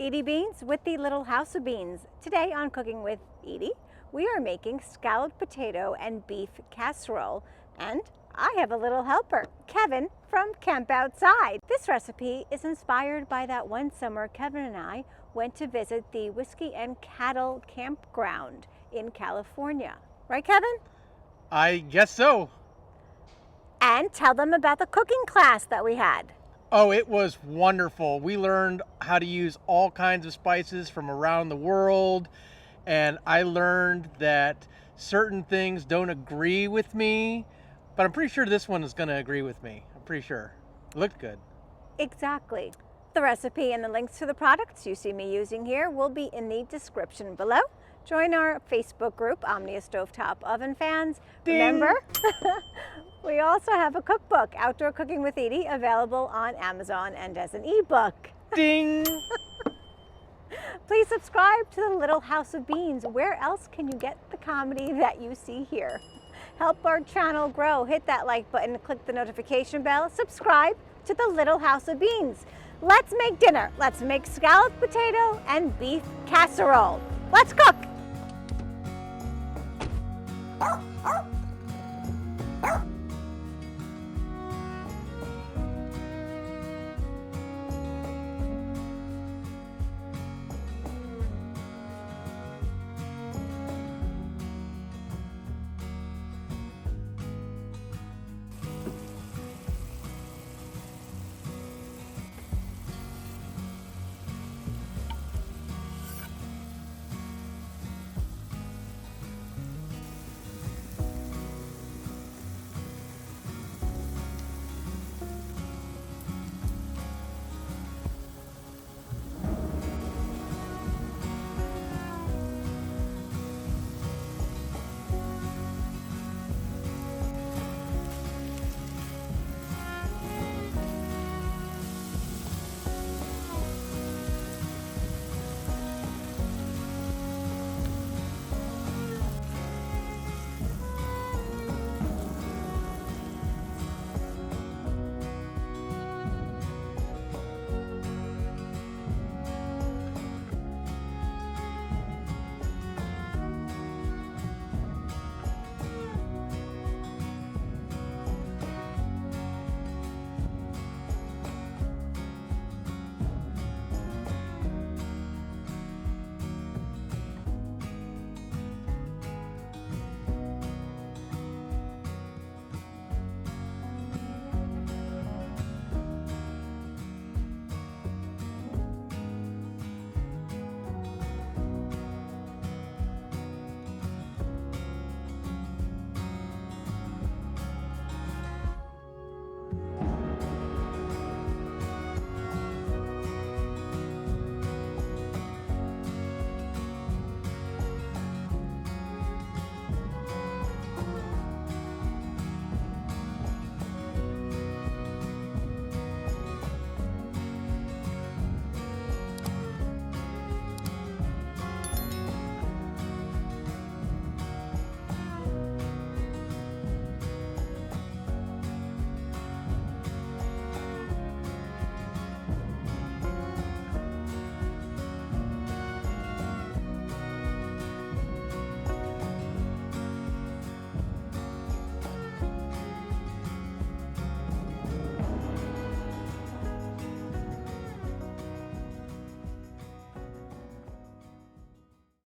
Edye Beans with the Little House of Beans. Today on Cooking with Edye, we are making scalloped potato and beef casserole, and I have a little helper, Kevin from Camp Outside. This recipe is inspired by that one summer Kevin and I went to visit the Whiskey and Cattle Campground in California. Right, Kevin? I guess so. And tell them about the cooking class that we had. Oh, it was wonderful. We learned how to use all kinds of spices from around the world, and I learned that certain things don't agree with me, but I'm pretty sure this one is going to agree with me. I'm pretty sure. It looked good. Exactly. The recipe and the links to the products you see me using here will be in the description below. Join our Facebook group, Omnia Stovetop Oven Fans. Ding. Remember, we also have a cookbook, Outdoor Cooking with Edye, available on Amazon and as an ebook. Ding! Please subscribe to the Little House of Beans. Where else can you get the comedy that you see here? Help our channel grow. Hit that like button, click the notification bell, subscribe to the Little House of Beans. Let's make dinner. Let's make scalloped potato and beef casserole. Let's cook!